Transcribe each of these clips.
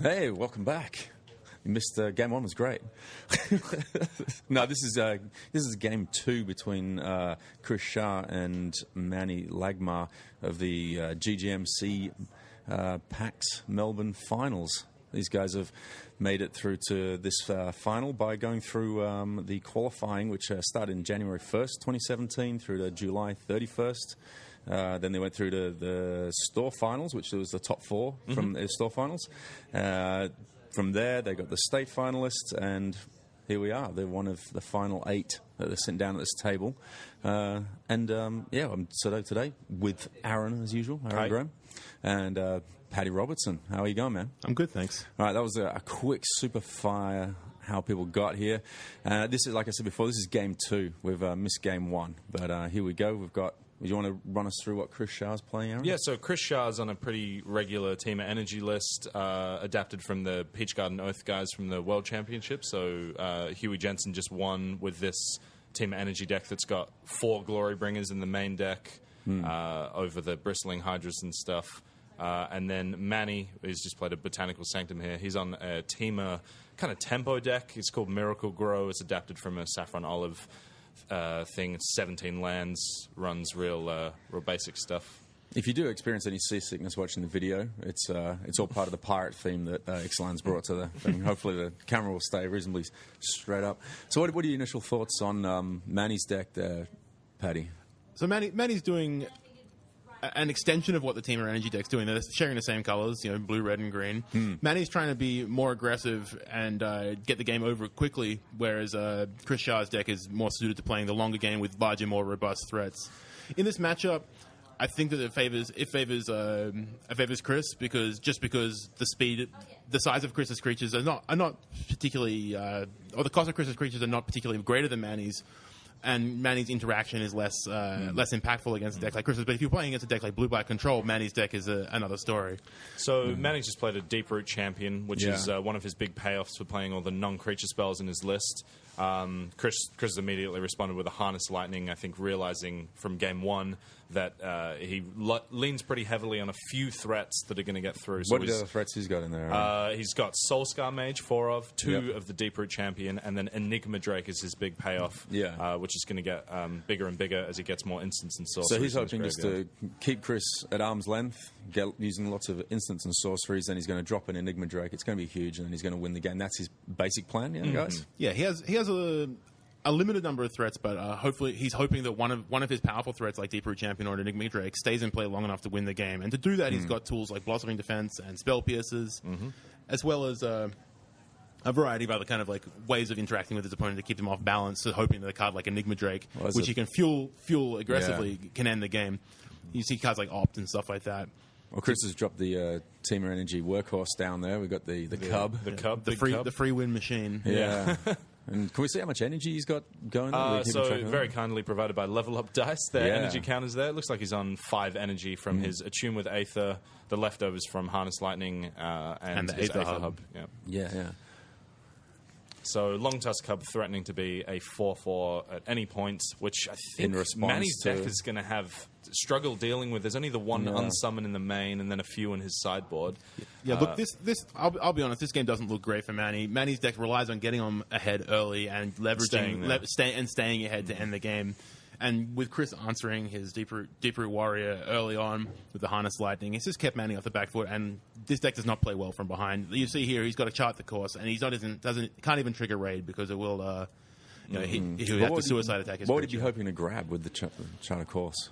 Hey, welcome back. You missed game one was great. No, this is game two between Chris Shah and Manny Lagmay of the GGMC PAX Melbourne finals. These guys have made it through to this final by going through the qualifying, which started in January 1st, 2017, through to July 31st. Then they went through to the store finals, which was the top four from the store finals. From there, they got the state finalists, and here we are. They're one of the final 8 that are sitting down at this table. I'm set today with Aaron, as usual, Aaron Graham, and Paddy Robertson. How are you going, man? I'm good, thanks. All right, that was a quick super fire how people got here. This is, like I said before, this is game 2. We've missed game 1, but here we go. We've got... Do you want to run us through what Chris Shah's playing, Aaron? Yeah, so Chris Shah's on a pretty regular Team Energy list, adapted from the Peach Garden Oath guys from the World Championship. So Huey Jensen just won with this Team Energy deck that's got 4 Glory Bringers in the main deck over the Bristling Hydras and stuff. And then Manny, who's just played a Botanical Sanctum here, he's on a Teamer kind of tempo deck. It's called Miracle Grow. It's adapted from a Saffron Olive thing. It's 17 lands, runs real basic stuff. If you do experience any seasickness watching the video, it's all part of the pirate theme that Ixalan's brought to the thing. Hopefully the camera will stay reasonably straight up. So what are your initial thoughts on Manny's deck there, Paddy? So Manny's doing an extension of what the Team Energy deck's doing. They're sharing the same colors, blue, red, and green. Manny's trying to be more aggressive and get the game over quickly, whereas Chris Shah's deck is more suited to playing the longer game with larger, more robust threats. In this matchup, I think that it favors Chris because the speed, the size of Chris's creatures are not particularly, or the cost of Chris's creatures are not particularly greater than Manny's. And Manny's interaction is less impactful against a deck like Chris's. But if you're playing against a deck like Blue-Black Control, Manny's deck is another story. So Manny's just played a Deep Root Champion, which is one of his big payoffs for playing all the non-creature spells in his list. Chris immediately responded with a Harness Lightning, I think realizing from game 1 that he leans pretty heavily on a few threats that are going to get through. So what are the other threats he's got in there? He's got Soulscar Mage, 4 of, 2 of the Deep Root Champion, and then Enigma Drake is his big payoff, which is going to get bigger and bigger as he gets more instants and sorceries. So he's hoping just to keep Chris at arm's length, using lots of instants and sorceries, then he's going to drop an Enigma Drake. It's going to be huge, and then he's going to win the game. That's his basic plan, guys? Yeah, he has a limited number of threats, but hopefully he's hoping that one of his powerful threats, like Deep Root Champion or Enigma Drake, stays in play long enough to win the game. And to do that, he's got tools like Blossoming Defense and Spell Piercers, as well as a variety of other kind of like ways of interacting with his opponent to keep him off balance. So hoping that a card like Enigma Drake, which he can fuel aggressively, can end the game. You see cards like Opt and stuff like that. Well, Chris has dropped the Teamer Energy workhorse down there. We've got the Cub. The free win machine. Yeah. And can we see how much energy he's got going? So very kindly provided by Level Up Dice. Their energy counters there. It looks like he's on 5 energy from his Attune with Aether, the leftovers from Harness Lightning, and his Aether Hub. Yeah. So Long Tusk Cub threatening to be a 4/4 at any point, which I think Manny's deck is going to have struggle dealing with. There's only the one unsummon in the main, and then a few in his sideboard. Yeah, look, this I'll be honest, this game doesn't look great for Manny. Manny's deck relies on getting on ahead early and leveraging staying ahead to end the game. And with Chris answering his Deep Root Warrior early on with the Harness Lightning, it's just kept Manny off the back foot. And this deck does not play well from behind. You see here, he's got to chart the course, and he's can't even trigger raid because it will. He'll have to suicide attack his What would he be hoping to grab with the chart of course?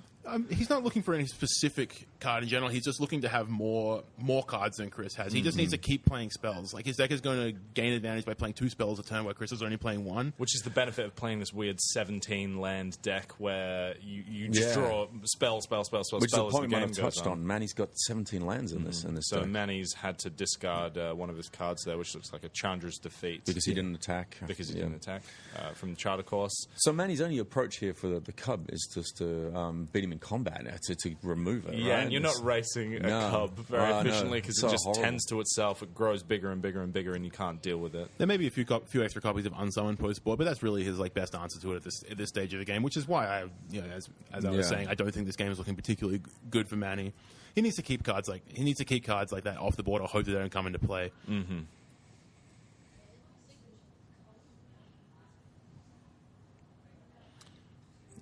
He's not looking for any specific card in general. He's just looking to have more cards than Chris has. He just needs to keep playing spells. Like, his deck is going to gain advantage by playing 2 spells a turn, where Chris is only playing 1. Which is the benefit of playing this weird 17-land deck where you just draw spell. Which is the point Manny touched on. Manny's got 17 lands in this So deck. Manny's had to discard one of his cards there, which looks like a Chandra's Defeat. Because he didn't attack. From the Charter Course. So Manny's only approach here for the Cub is just to beat him in combat, to remove it, Yeah, right? And you're not racing a cub very efficiently because it just tends to itself. It grows bigger and bigger and bigger, and you can't deal with it. There may be a few extra copies of Unsummoned post-board, but that's really his best answer to it at this stage of the game, which is why as I was saying, I don't think this game is looking particularly good for Manny. He needs to keep cards like that off the board or hope that they don't come into play. Mm-hmm.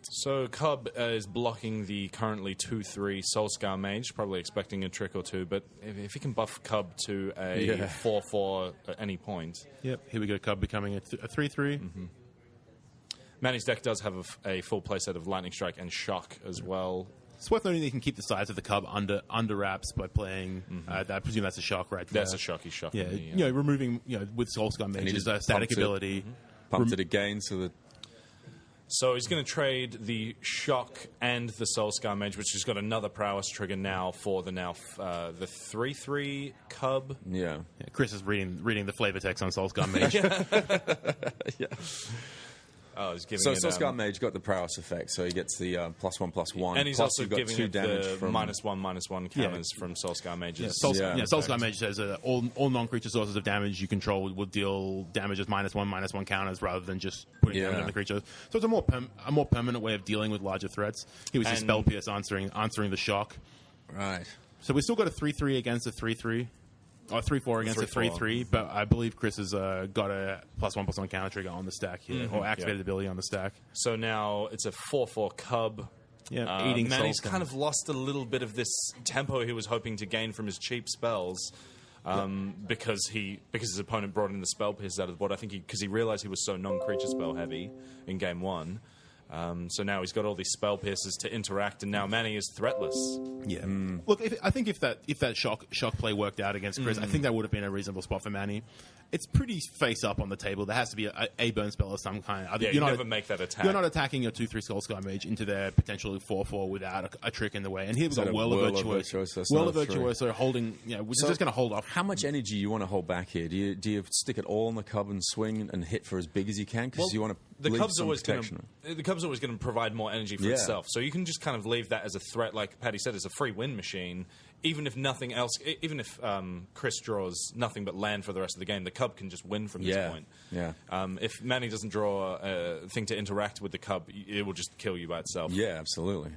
So Cub is blocking the currently 2/3 Soulscar Mage, probably expecting a trick or two, but if he can buff Cub to a 4/4 at any point... Yep, here we go, Cub becoming a 3/3. Mm-hmm. Manny's deck does have a full playset of Lightning Strike and Shock as well. It's worth noting that you can keep the size of the Cub under wraps by playing... I presume that's a Shock right there. That's a Shocky Shock. Yeah, removing, with Soulscar Mage's static ability. Pumped it again so that... So he's going to trade the Shock and the Soulscar Mage, which has got another prowess trigger now for the 3/3 Cub. Yeah. Chris is reading the flavor text on Soulscar Mage. Yeah. Oh, he's giving Soulscar Mage got the prowess effect, so he gets the +1/+1. And he's plus also got giving 2 it damage the from -1/-1 counters from Soulscar Mages. Soulscar Mage says all non-creature sources of damage you control will deal damage as -1/-1 counters rather than just putting damage on the creature. So it's a more permanent way of dealing with larger threats. He was just Spell Pierce answering the Shock. Right. So we still got a 3/3 against a 3/3. Or 3/4 against a 3/3, but I believe Chris has got a +1/+1 counter trigger on the stack here, or activated ability on the stack. So now it's a 4/4 Cub. Yeah, eating Manny's kind of lost a little bit of this tempo he was hoping to gain from his cheap spells. Because his opponent brought in the Spell Pierce out of the board. I think because he realized he was so non-creature spell heavy in game 1. So now he's got all these Spell Pierces to interact, and now Manny is threatless. Yeah. Look, I think if that shock play worked out against Chris, I think that would have been a reasonable spot for Manny. It's pretty face up on the table. There has to be a burn spell of some kind. You never make that attack. You're not attacking your 2/3 Soulscar Mage into their potentially 4/4 without a trick in the way. And here we've got Whirl of Virtuoso. Whirl of Virtuoso holding, which is just going to hold off. How much energy you want to hold back here? Do you stick it all on the Cub and swing and hit for as big as you can? Because you want to leave some protection. The Cub's always going to provide more energy for itself. So you can just kind of leave that as a threat, like Paddy said, as a free win machine. Even if nothing else, even if Chris draws nothing but land for the rest of the game, the Cub can just win from this point. Yeah. If Manny doesn't draw a thing to interact with the Cub, it will just kill you by itself. Yeah, absolutely.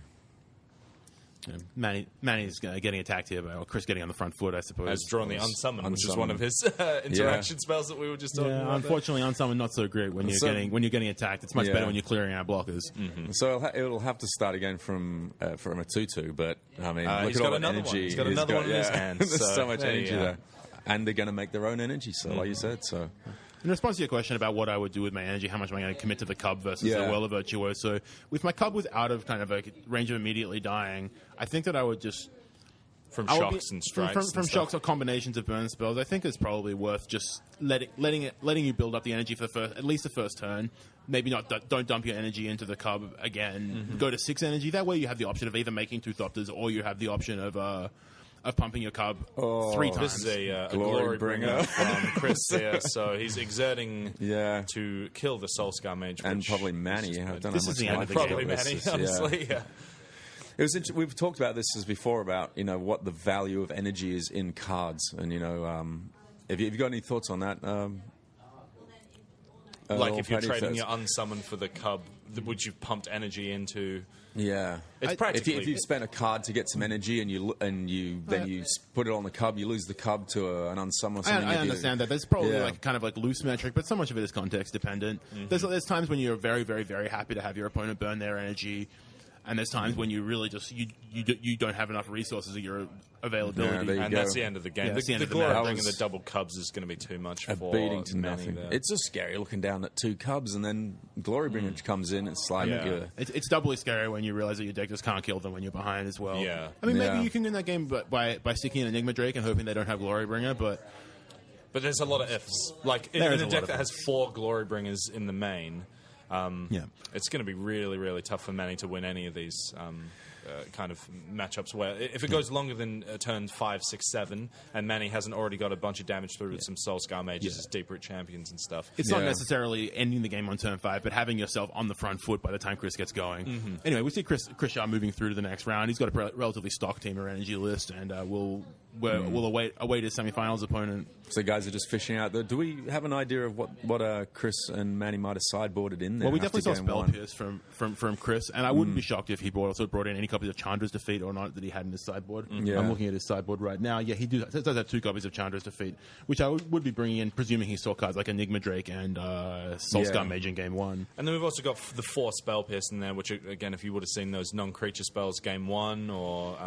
Manny's getting attacked here by Chris getting on the front foot, I suppose. As drawing the Unsummon, which is one of his interaction spells that we were just talking about. Unfortunately, Unsummon not so great when you're getting attacked. It's much better when you're clearing out blockers. Mm-hmm. So it'll have to start again from a 2/2. But I mean, look he's at got all another energy. one. He's got another one in his hands. There's so much energy there, and they're going to make their own energy. So, like you said, so. In response to your question about what I would do with my energy, how much am I going to commit to the Cub versus the Whirl of Virtuoso? If my Cub was out of kind of a range of immediately dying, I think that I would just... From shocks and strikes. From shocks or combinations of burn spells, I think it's probably worth just letting you build up the energy for at least the first turn. Maybe don't dump your energy into the Cub again. Go to 6 energy. That way you have the option of either making 2 Thopters or you have the option of pumping your Cub 3 times. This is a glory bringer from Chris here, so he's exerting to kill the Soulscar Mage. And probably Manny. I don't know this is the end of the probably game. Manny, honestly, It was we've talked about this before about what the value of energy is in cards, and have you got any thoughts on that? Like if you're trading your Unsummon for the Cub, would you pumped energy into? Yeah, it's practically. If you've spent a card to get some energy and you put it on the Cub, you lose the Cub to an Unsummon. I understand that. There's probably kind of loose metric, but so much of it is context dependent. There's times when you're very, very, very happy to have your opponent burn their energy. And there's times when you really just you don't have enough resources at your availability, and that's the end of the game. The glory bringing the double Cubs is going to be too much for beating to Manny nothing. there. It's just scary looking down at 2 Cubs, and then glory bringer comes in. It's like it's doubly scary when you realize that your deck just can't kill them when you're behind as well. Yeah, I mean maybe you can win that game by sticking an Enigma Drake and hoping they don't have glory bringer, but there's a lot of ifs. Like in a deck that has 4 glory bringers in the main. It's going to be really, really tough for Manny to win any of these. kind of matchups where if it goes longer than turns 5, 6, 7, and Manny hasn't already got a bunch of damage through with some Soul Scar mages as deep root champions and stuff. It's not necessarily ending the game on turn 5, but having yourself on the front foot by the time Chris gets going. Anyway, we see Chris Shaw moving through to the next round. He's got a relatively stock Teamer Energy list, and we'll await his semi-finals opponent. So guys are just fishing out. Do we have an idea of what Chris and Manny might have sideboarded in there? Well, we definitely saw Spell Pierce from Chris, and I wouldn't be shocked if he also brought in any copies of Chandra's Defeat or not that he had in his sideboard. I'm looking at his sideboard right now. Yeah, he does have 2 copies of Chandra's Defeat, which I would be bringing in, presuming he saw cards like Enigma Drake and Soul Scar Mage in Game 1. And then we've also got the 4 Spell Pierce in there, which, again, if you would have seen those non-creature spells Game 1 or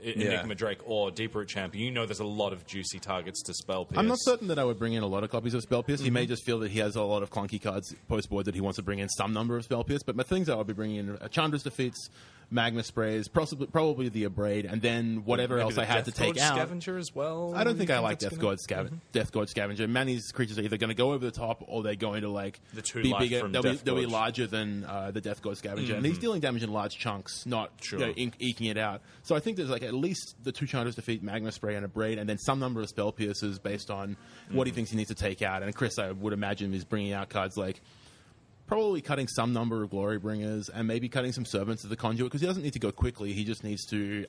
Enigma Drake or Deep Root Champion, you know there's a lot of juicy targets to Spell Pierce. I'm not certain that I would bring in a lot of copies of Spell Pierce. He may just feel that he has a lot of clunky cards post-board that he wants to bring in some number of Spell Pierce. But my things I would be bringing in Chandra's Defeats, Magma Sprays, probably the Abrade, and then whatever Maybe else I had to take out. Scavenger as well. I don't think I like Death God Scavenger. Manny's creatures are either going to go over the top or they're going to be bigger. They'll be larger than the Death God Scavenger, and he's dealing damage in large chunks, not eking it out. So I think there's at least the 2 Chandra's Defeat, Magma Spray, and Abrade, and then some number of Spell Pierces based on what he thinks he needs to take out. And Chris, I would imagine, is bringing out cards like probably cutting some number of Glory Bringers and maybe cutting some Servants of the Conduit, because he doesn't need to go quickly. He just needs to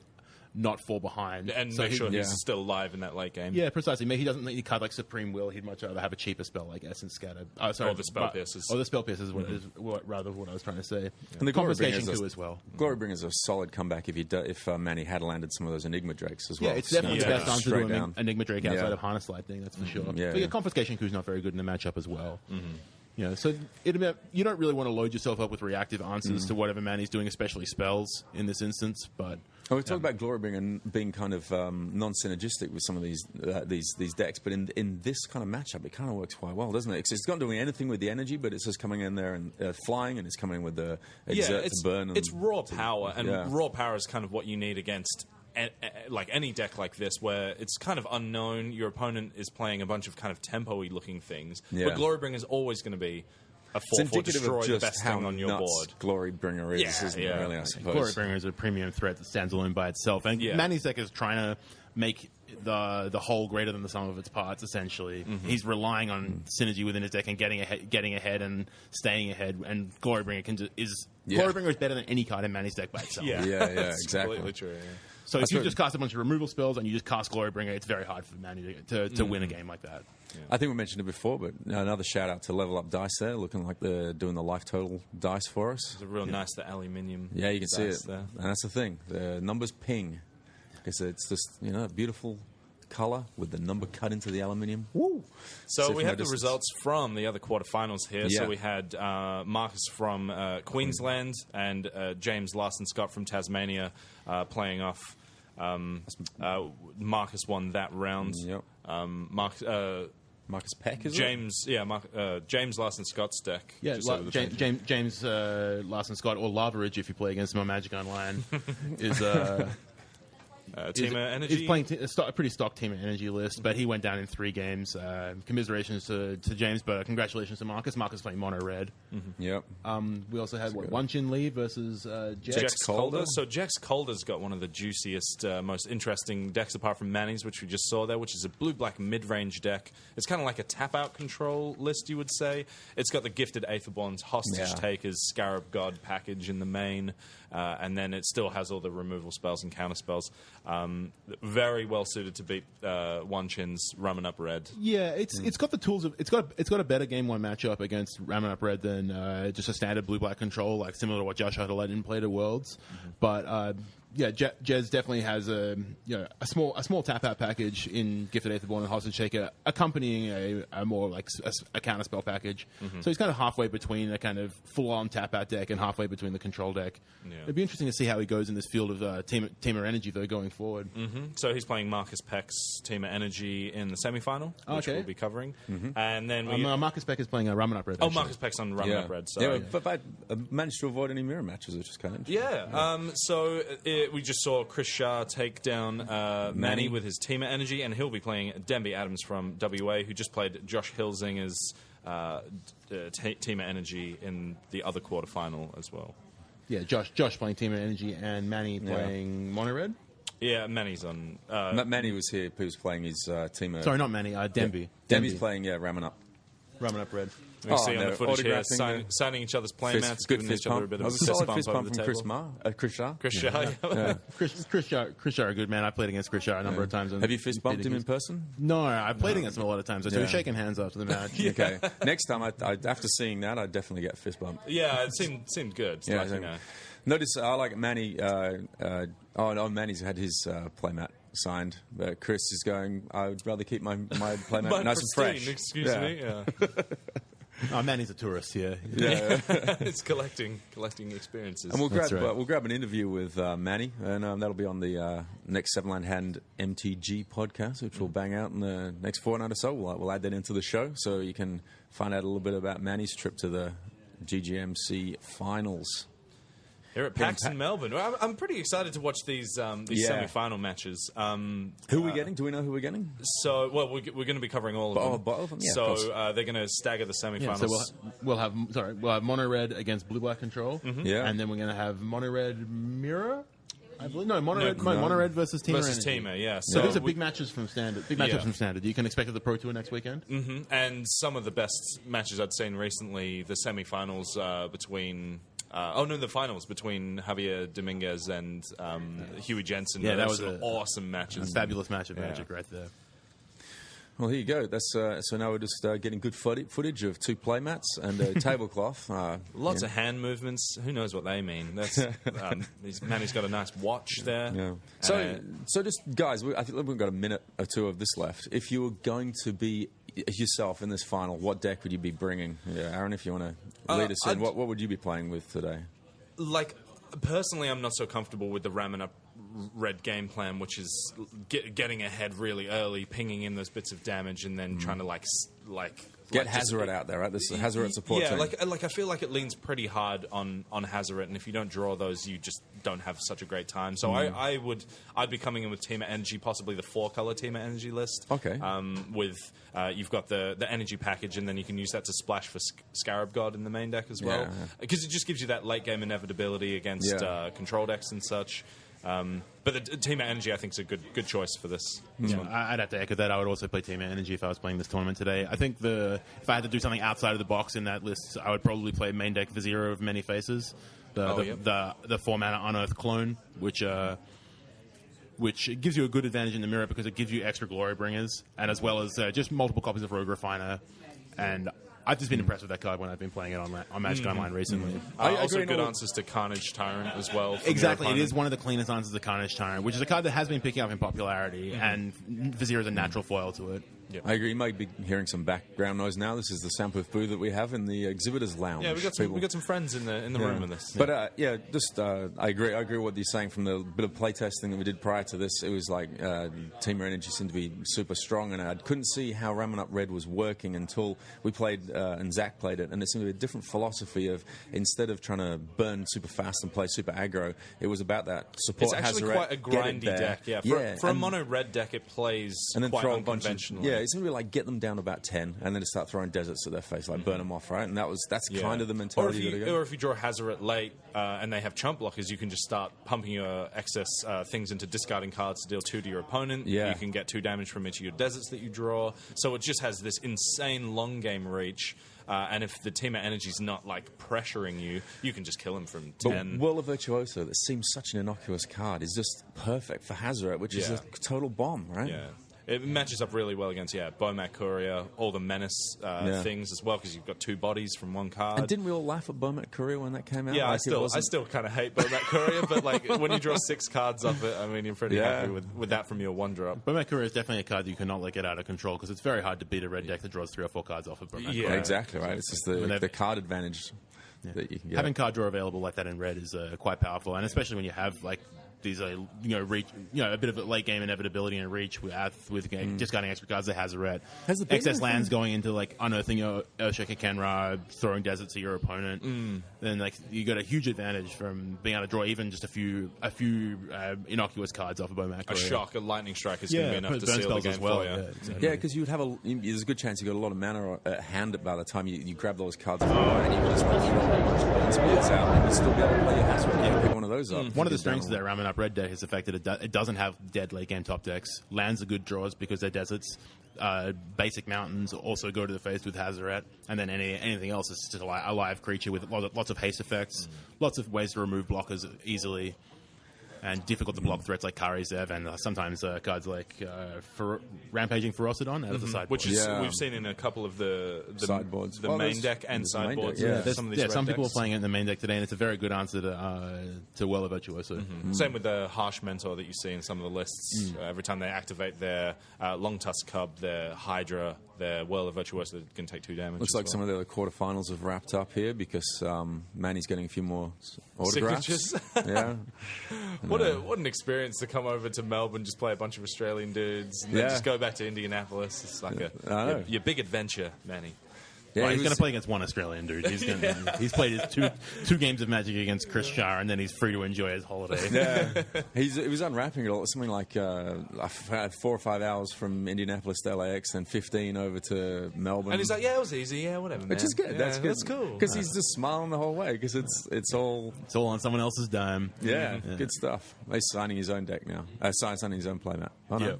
not fall behind. And make sure he's still alive in that late game. Yeah, precisely. Maybe he doesn't need to card like Supreme Will. He'd much rather have a cheaper spell like Essence Scatter. Or the Spell Pierces. Or the Spell Pierces is rather what I was trying to say. And the Confiscation Coup as well. Glory Bringer is a solid comeback if Manny had landed some of those Enigma Drakes as well. Yeah, it's definitely the best answer to an Enigma Drake outside of Harness Lightning, that's for sure. Yeah, but Confiscation Coup is not very good in the matchup as well. So you don't really want to load yourself up with reactive answers to whatever Manny's doing, especially spells in this instance. But we talked about Glorybringer being kind of non-synergistic with some of these decks, but in this kind of matchup, it kind of works quite well, doesn't it? It's not doing anything with the energy, but it's just coming in there and flying, and it's coming in with the exert to burn. It's raw power, and raw power is kind of what you need against like any deck like this, where it's kind of unknown. Your opponent is playing a bunch of kind of tempo-y looking things, but Glorybringer is always going to be a 4/4 destroy the best thing on your board. Glorybringer isn't it, really, I suppose. Glorybringer is a premium threat that stands alone by itself, and Manny's deck is trying to make the whole greater than the sum of its parts. Essentially, he's relying on synergy within his deck and getting ahead and staying ahead. And Glorybringer Glorybringer is better than any card in Manny's deck by itself. Exactly. Completely true. So if you just cast a bunch of removal spells and you just cast Glorybringer, it's very hard for Manny to win a game like that. I think we mentioned it before, but another shout out to Level Up Dice there, looking like they're doing the life total dice for us. It's a real nice the aluminium. Yeah, you can see it. There. And that's the thing. The numbers ping. It's just a beautiful colour with the number cut into the aluminium. Woo! So we have the results from the other quarterfinals here. Yeah. So we had Marcus from Queensland and James Larson Scott from Tasmania playing off. Marcus won that round. Yep. Marcus Peck, is James, it? James Larson Scott's deck. Yeah, James Larson Scott, or Lavaridge if you play against him on Magic Online, is... Teamer Energy. He's playing a pretty stock Teamer Energy list, but he went down in 3 games. Commiserations to James, but congratulations to Marcus. Marcus playing mono red. Yep. We also had One Chin Lee versus Jex Calder. So Jex Calder's got one of the juiciest, most interesting decks apart from Manny's, which we just saw there, which is a blue-black mid-range deck. It's kind of like a tap-out control list, you would say. It's got the Gifted Aetherborn's Hostage Takers, Scarab God package in the main, and then it still has all the removal spells and counter spells. Very well suited to beat One Chin's Ramen Up Red. Yeah, it's got the tools of it's got a better game 1 matchup against Ramen Up Red than just a standard blue black control, like similar to what Josh Hutterledden played at Worlds. But Jez definitely has a small tap out package in Gifted Aetherborn and Hostage Shaker, accompanying a more like a counter spell package. So he's kind of halfway between a kind of full on tap out deck and halfway between the control deck. It'd be interesting to see how he goes in this field of Teamer Energy though going forward. So he's playing Marcus Peck's Teamer Energy in the semi-final, which we'll be covering. And then Marcus Peck is playing a Ramen Up Red. Marcus Peck's on Ramen Up Red. Sorry. Yeah, but I managed to avoid any mirror matches, which is kind of interesting. We just saw Chris Shah take down Manny with his Teamer Energy, and he'll be playing Denby Adams from WA, who just played Josh Hilsinger's Teamer Energy in the other quarterfinal as well. Yeah, Josh playing Team Energy and Manny playing Mono Red. Yeah, Manny's on. Manny was here. He was playing his team. Sorry, not Manny. Demby. Demby's playing, ramming up. Ramming up Red. We can see on the footage here, autographing signing each other's playmats, giving each other a bit of a fist solid bump fist over bump the from table. Chris Shah. Chris Shah, yeah. Chris Shah, a good man. I played against Chris Shah a number of times. Have you fist bumped him in person? No, I played against him a lot of times. So we were shaking hands after the match. Okay. Next time, after seeing that, I'd definitely get a fist bump. Yeah, it seemed good. It's like, Notice I like Manny. Manny's had his playmat signed, but Chris is going, I'd rather keep my playmat nice and fresh. Excuse me. Yeah. Manny's a tourist here. Yeah. It's collecting experiences. And we'll grab an interview with Manny, and that'll be on the next Seven Line Hand MTG podcast, which will bang out in the next fortnight or so. We'll add that into the show, so you can find out a little bit about Manny's trip to the GGMC finals. Here at PAX in Melbourne. I'm pretty excited to watch these semi-final matches. Who are we getting? Do we know who we're getting? So, we're going to be covering all of them. All of them? Yeah, so they're going to stagger the semi-finals. So we'll have Mono Red against Blue Black Control. Yeah. And then we're going to have Mono Red Mirror. I believe Mono Red versus Teamer. Yeah. So these are big matches from Standard. From Standard. You can expect at the Pro Tour next weekend. Mm-hmm. And some of the best matches I'd seen recently, the semi-finals between. The finals between Javier Dominguez and Huey Jensen. Yeah, that was awesome matches. A fabulous match of Magic right there. Well, here you go. That's so now we're just getting good footage of two playmats and a tablecloth. Lots of hand movements. Who knows what they mean? That's Manny's got a nice watch there. Yeah. So just guys, I think we've got a minute or two of this left. If you were going to be yourself in this final, what deck would you be bringing? Yeah, Aaron, if you want to lead us in, what would you be playing with today? Like, personally, I'm not so comfortable with the ramming up red game plan, which is getting ahead really early, pinging in those bits of damage, and then trying to get Hazoret out there, right? This is Hazoret support team. I feel like it leans pretty hard on Hazoret, and if you don't draw those, you just don't have such a great time. So I'd be coming in with Team Energy, possibly the 4-color Team Energy list. Okay. You've got the energy package, and then you can use that to splash for Scarab God in the main deck as well, because it just gives you that late game inevitability against control decks and such. But the Team Energy, I think, is a good choice for this one. I'd have to echo that. I would also play Team Energy if I was playing this tournament today. I think if I had to do something outside of the box in that list, I would probably play main deck Vizier of Many Faces, the 4-mana Unearth clone, which gives you a good advantage in the mirror because it gives you extra Glory Bringers, and as well as just multiple copies of Rogue Refiner. And I've just been impressed with that card when I've been playing it on Magic Online recently. Also good answers to Carnage Tyrant as well. Exactly. It is one of the cleanest answers to Carnage Tyrant, which is a card that has been picking up in popularity, and Vizier is a natural foil to it. Yep. I agree. You might be hearing some background noise now. This is the Samples booth that we have in the exhibitors lounge. Yeah, we got some friends in the room with us. But I agree. I agree with what you're saying from the bit of playtesting that we did prior to this. It was like Teamer Energy seemed to be super strong, and I couldn't see how ramming up red was working until we played and Zach played it, and it seemed to be a different philosophy of instead of trying to burn super fast and play super aggro, it was about that support. It's actually quite a grindy deck. Yeah, for a mono red deck, it plays and then quite throw a bunch of it's going to be like get them down to about 10 and then to start throwing deserts at their face, like burn them off, right? And that's kind of the mentality. Or if you draw Hazoret late and they have chump blockers, you can just start pumping your excess things into discarding cards to deal 2 to your opponent. You can get 2 damage from each of your deserts that you draw. So it just has this insane long game reach. And if the Team Energy's not like pressuring you, you can just kill him from 10. But World of Virtuoso, that seems such an innocuous card, is just perfect for Hazoret, which is a total bomb, right? Yeah. It matches up really well against, Bomat Courier, all the Menace things as well, because you've got 2 bodies from 1 card. And didn't we all laugh at Bomat Courier when that came out? Yeah, I still kind of hate Bomat Courier, but like when you draw 6 cards off it, I mean, you're pretty happy with that from your 1-drop. Bomat Courier is definitely a card that you cannot let get out of control, because it's very hard to beat a red deck that draws 3 or 4 cards off of Bomat Courier. Yeah, exactly, right. It's just the card advantage that you can get. Having card draw available like that in red is quite powerful, and especially when you have like these reach, a bit of a late game inevitability and reach with discarding extra cards that Hazoret. Has there been Excess anything- lands going into like unearthing your Urshaka Kenra, throwing deserts to your opponent. Then like you got a huge advantage from being able to draw even just a few innocuous cards off of Bomac. A shock, a lightning strike is going to be enough to burn seal the spells game as well. for you. Yeah, exactly. Yeah, because there's a good chance you got a lot of mana at hand by the time you grab those cards and you can just burn spears out and you still be able to play your Hazoret. Yeah, pick one of those up. One of the strengths of that Ramen Up Red deck is the fact that it doesn't have dead late game top decks. Lands are good draws because they're deserts. Basic mountains also go to the face with Hazoret, and then anything else is just a live creature with lots of haste effects, lots of ways to remove blockers easily, and difficult to block threats like Karizev, and sometimes cards like Rampaging Ferocidon out of the sideboard. Which is we've seen in a couple of the Sideboards. the main deck and there's the main sideboards. deck, yeah. Of some of these red some people are decks. playing it in the main deck today, and it's a very good answer to Well of Virtuoso. Same with the Harsh Mentor that you see in some of the lists. Every time they activate their Long Tusk Cub, their Hydra, their Whirl of Virtuoso, that can take 2 damage. Looks as like well. some of the other quarterfinals have wrapped up here because Manny's getting a few more autographs. Signatures. Yeah. What an experience to come over to Melbourne, just play a bunch of Australian dudes, and then Yeah. just go back to Indianapolis. It's like I know. your big adventure, Manny. Yeah, Well, he he's going was- to play against one Australian dude. He's played his two games of Magic against Chris Shah, and then he's free to enjoy his holiday. Yeah, he was unwrapping it something like 4 or 5 hours from Indianapolis to LAX, and 15 over to Melbourne. And he's like, yeah, it was easy. Yeah, whatever, man. which is good. Yeah, That's good. That's cool. because he's just smiling the whole way because it's all It's all on someone else's dime. good stuff. He's signing his own deck now. Signing his own playmat. Oh, no. Yeah.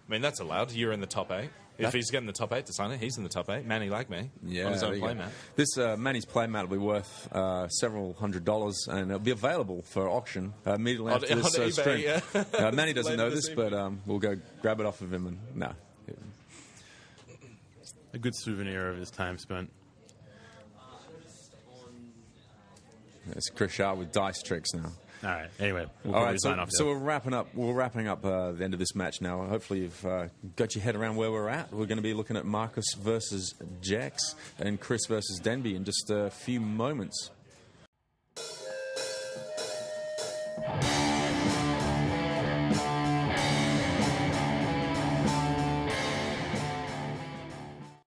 I mean, that's allowed. You're in the top 8. If he's getting the top 8 to sign it, he's in the top 8. Manny Lagmay Yeah, on his there own you go. playmat. This Manny's playmat will be worth several $100s, and it'll be available for auction immediately after this eBay, stream. yeah. Manny doesn't Later know this this, but we'll go grab it off of him. And no, A good souvenir of his time spent. it's Chris Shah with dice tricks now. All right. Anyway, we'll All probably right, sign off. so we're wrapping up. We're wrapping up the end of this match now. Hopefully, you've got your head around where we're at. We're going to be looking at Marcus versus Jax and Chris versus Denby in just a few moments.